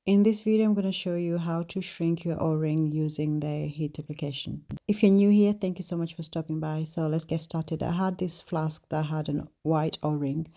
In this video, I'm going to show you how to shrink your O-ring using the heat application. If you're new here, thank you so much for stopping by. So let's get started. I had this flask that had a white O-ring,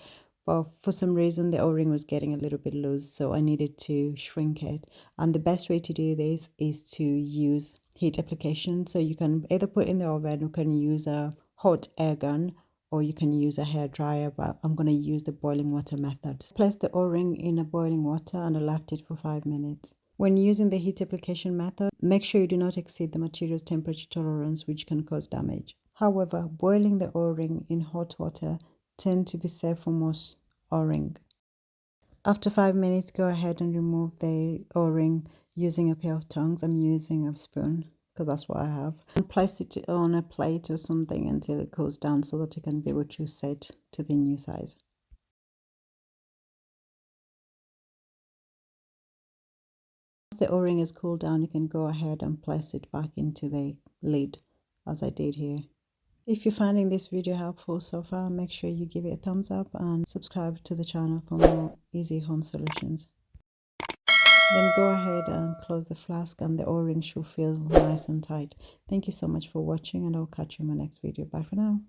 but for some reason the O-ring was getting a little bit loose, so I needed to shrink it. And the best way to do this is to use heat application. So you can either put in the oven, you can use a hot air gun, or you can use a hair dryer, but I'm going to use the boiling water method. Place the O-ring in a boiling water and I left it for 5 minutes. When using the heat application method, make sure you do not exceed the material's temperature tolerance, which can cause damage. However, boiling the O-ring in hot water tends to be safe for most O-ring. After 5 minutes, go ahead and remove the O-ring using a pair of tongs. I'm using a spoon because that's what I have. And place it on a plate or something until it cools down so that you can be able to set to the new size. Once the O-ring is cooled down, you can go ahead and place it back into the lid as I did here. If you're finding this video helpful so far, make sure you give it a thumbs up and subscribe to the channel for more easy home solutions. Then go ahead and close the flask and the O-ring should feel nice and tight. Thank you so much for watching and I'll catch you in my next video. Bye for now.